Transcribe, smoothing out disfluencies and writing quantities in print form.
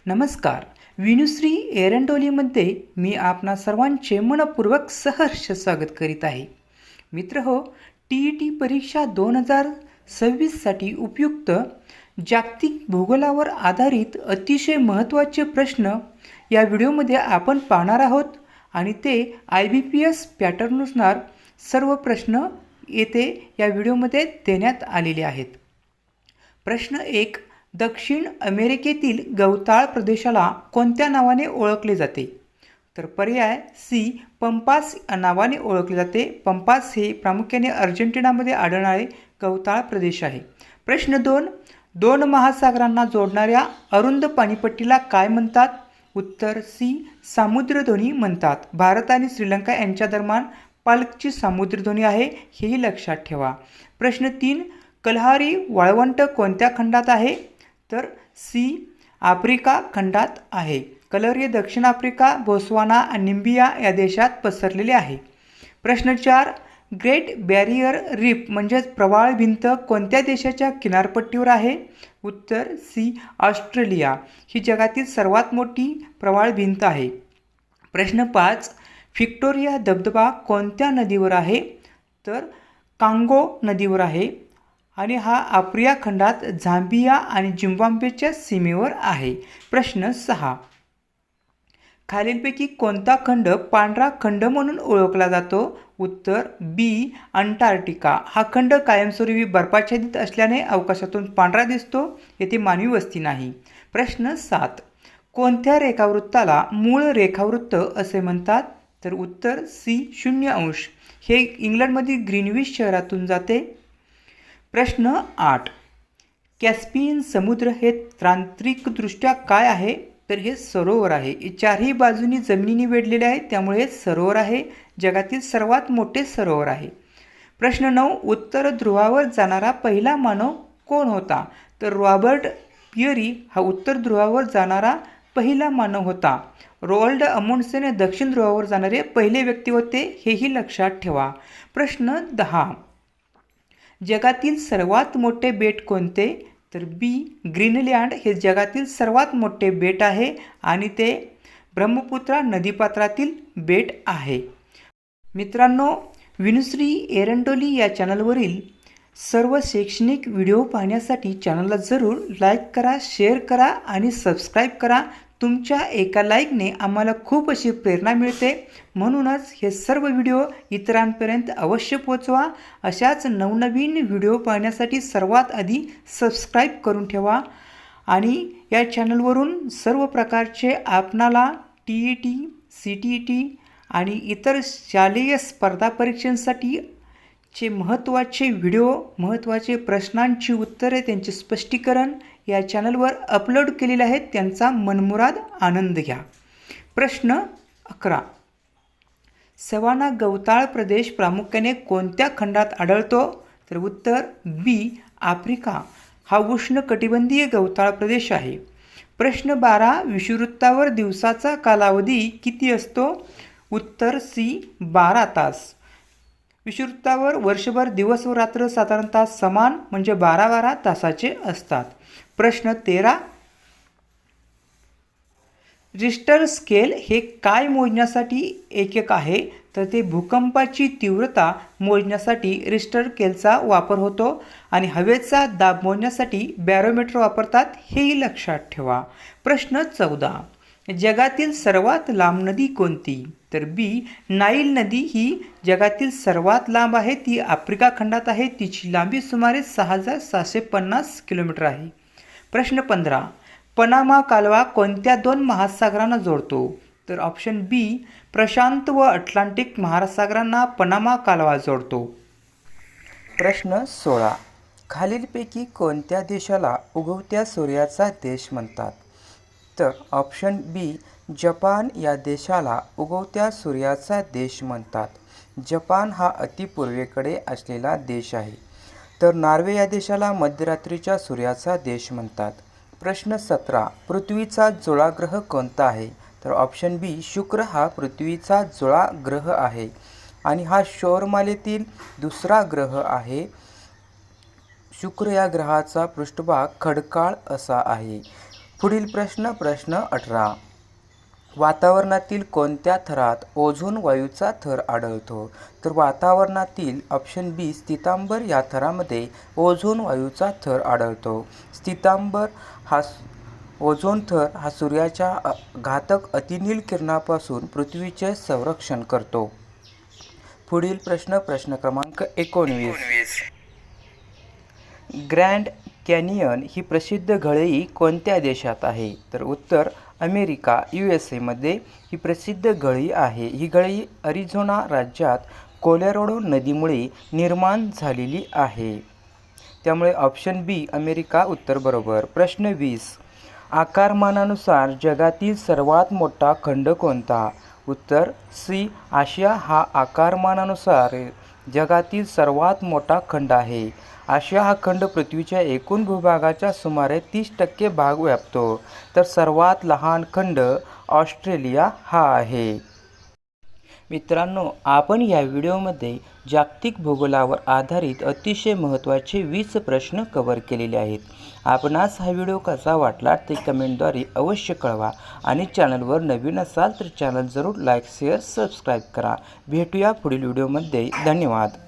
नमस्कार. विनुश्री एरंडोलीमध्ये मी आपणा सर्वांचे मनपूर्वक सहर्ष स्वागत करीत आहे. मित्रहो, TET परीक्षा 2026साठी उपयुक्त जागतिक भूगोलावर आधारित अतिशय महत्त्वाचे प्रश्न या व्हिडिओमध्ये आपण पाहणार आहोत आणि ते IBPS पॅटर्ननुसार सर्व प्रश्न येथे या व्हिडिओमध्ये देण्यात आलेले आहेत. प्रश्न 1. दक्षिण अमेरिकेतील गवताळ प्रदेशाला कोणत्या नावाने ओळखले जाते? तर पर्याय सी, पंपास नावाने ओळखले जाते. पंपास हे प्रामुख्याने अर्जेंटिनामध्ये आढळणारे गवताळ प्रदेश आहे. प्रश्न 2. दोन महासागरांना जोडणाऱ्या अरुंद पाणीपट्टीला काय म्हणतात? उत्तर सी, सामुद्रधुनी म्हणतात. भारत आणि श्रीलंका यांच्या दरम्यान पाल्कची सामुद्रधुनी आहे, हेही लक्षात ठेवा. प्रश्न 3. कलहारी वाळवंट कोणत्या खंडात आहे? तर सी, आफ्रिका खंडात आहे. कलहारी दक्षिण आफ्रिका, बोत्सवाना आणि नामिबिया या देशात पसरलेले आहे. प्रश्न 4. ग्रेट बॅरियर रीफ म्हणजेच प्रवाळ भिंत कोणत्या देशाच्या किनारपट्टीवर आहे? उत्तर सी, ऑस्ट्रेलिया. ही जगातील सर्वात मोठी प्रवाळ भिंत आहे. प्रश्न 5. व्हिक्टोरिया धबधबा कोणत्या नदीवर आहे? तर कांगो नदीवर आहे आणि हा आफ्रिका खंडात झांबिया आणि झिम्बाब्वेच्या सीमेवर आहे. प्रश्न 6. खालीलपैकी कोणता खंड पांढरा खंड म्हणून ओळखला जातो? उत्तर बी, अंटार्क्टिका. हा खंड कायमस्वरूपी बर्फाच्छादित असल्याने अवकाशातून पांढरा दिसतो. येथे मानवी वस्ती नाही. प्रश्न 7. कोणत्या रेखावृत्ताला मूळ रेखावृत्त असे म्हणतात? तर उत्तर सी, 0°. हे इंग्लंडमधील ग्रीनविच शहरातून जाते. प्रश्न 8. कॅस्पियन समुद्र हे तांत्रिकदृष्ट्या काय आहे? तर हे सरोवर आहे. चारही बाजूनी जमिनीने वेढलेले आहे, त्यामुळे हे सरोवर आहे. जगातील सर्वात मोठे सरोवर आहे. प्रश्न 9. उत्तर ध्रुवावर जाणारा पहिला मानव कोण होता? तर रॉबर्ट पियरी हा उत्तर ध्रुवावर जाणारा पहिला मानव होता. रोल्ड अमुंडसेन दक्षिण ध्रुवावर जाणारे पहिले व्यक्ती होते, हेही लक्षात ठेवा. प्रश्न 10. जगातील सर्वात मोठे बेट कोणते? तर बी, ग्रीनलँड हे जगातील सर्वात मोठे बेट आहे आणि ते ब्रह्मपुत्रा नदीपात्रातील बेट आहे. मित्रांनो, विनुश्री एरंडोली या चॅनलवरील सर्व शैक्षणिक व्हिडिओ पाहण्यासाठी चॅनलला जरूर लाईक करा, शेअर करा आणि सबस्क्राईब करा. तुमच्या एका लाईकने आम्हाला खूप अशी प्रेरणा मिळते. म्हणूनच हे सर्व व्हिडिओ इतरांपर्यंत अवश्य पोहोचवा. अशाच नवनवीन व्हिडिओ पाहण्यासाठी सर्वात आधी सबस्क्राईब करून ठेवा आणि या चॅनलवरून सर्व प्रकारचे आपणाला TET, CTET आणि इतर शालेय स्पर्धा परीक्षांसाठी चे महत्त्वाचे व्हिडिओ, महत्त्वाचे प्रश्नांची उत्तरे, त्यांचे स्पष्टीकरण या चॅनलवर अपलोड केलेले आहेत. त्यांचा मनमुराद आनंद घ्या. प्रश्न 11. सवाना गवताळ प्रदेश प्रामुख्याने कोणत्या खंडात आढळतो? तर उत्तर बी, आफ्रिका. हा उष्णकटिबंधीय गवताळ प्रदेश आहे. प्रश्न 12. विषुववृत्तावर दिवसाचा कालावधी किती असतो? उत्तर सी, 12 तास. विषुववृत्तावर वर्षभर दिवस व रात्र साधारणतः समान म्हणजे 12-12 तासाचे असतात. प्रश्न 13. रिश्टर स्केल हे काय मोजण्यासाठी एकक आहे? तर ते भूकंपाची तीव्रता मोजण्यासाठी रिश्टर स्केलचा वापर होतो आणि हवेचा दाब मोजण्यासाठी बॅरोमीटर वापरतात, हेही लक्षात ठेवा. प्रश्न 14. जगातील सर्वात लांब नदी कोणती? तर बी, नाईल नदी ही जगातील सर्वात लांब आहे. ती आफ्रिका खंडात आहे. तिची लांबी सुमारे 6,750 किलोमीटर आहे. प्रश्न 15. पनामा कालवा कोणत्या दोन महासागरांना जोडतो? तर ऑप्शन बी, प्रशांत व अटलांटिक महासागरांना पनामा कालवा जोडतो. प्रश्न 16. खालीलपैकी कोणत्या देशाला उगवत्या सूर्याचा देश म्हणतात? तर ऑप्शन बी, जपान या देशाला उगवत्या सूर्याचा देश म्हणतात. जपान हा अतिपूर्वेकडे असलेला देश आहे. तर नॉर्वे या देशाला मध्यरात्रीच्या सूर्याचा देश म्हणतात. प्रश्न 17. पृथ्वीचा जुळा ग्रह कोणता आहे? तर ऑप्शन बी, शुक्र हा पृथ्वीचा जुळा ग्रह आहे आणि हा सौरमालेतील दुसरा ग्रह आहे. शुक्र या ग्रहाचा पृष्ठभाग खडकाळ असा आहे. पुढील प्रश्न 18. वातावरणातील कोणत्या थरात ओझोन वायूचा थर आढळतो? तर वातावरणातील ऑप्शन बी स्थितांबर या थरामध्ये ओझोन वायूचा थर आढळतो. स्थितांबर हा ओझोन थर हा सूर्याच्या घातक अतिनील किरणापासून पृथ्वीचे संरक्षण करतो. पुढील प्रश्न क्रमांक 19. ग्रँड कॅनियन ही प्रसिद्ध घळई कोणत्या देशात आहे? तर उत्तर अमेरिका USA मध्ये ही प्रसिद्ध घळई आहे. ही घळई अरिझोना राज्यात कोलोराडो नदीमुळे निर्माण झालेली आहे. त्यामुळे ऑप्शन बी अमेरिका उत्तर बरोबर. प्रश्न 20. आकारमानानुसार जगातील सर्वात मोठा खंड कोणता? उत्तर सी आशिया हा आकारमानानुसार जगातील सर्वात मोठा खंड आहे. आशिया हा खंड पृथ्वीच्या एकूण भूभागाच्या सुमारे 30% भाग व्यापतो. तर सर्वात लहान खंड ऑस्ट्रेलिया हा आहे. मित्रांनो, आपण या व्हिडिओमध्ये जागतिक भूगोलावर आधारित अतिशय महत्त्वाचे 20 प्रश्न कव्हर केलेले आहेत. आपणास हा व्हिडिओ कसा वाटला ते कमेंटद्वारे अवश्य कळवा आणि चॅनलवर नवीन असाल तर चॅनल जरूर लाईक शेअर सबस्क्राईब करा. भेटूया पुढील व्हिडिओमध्ये. धन्यवाद.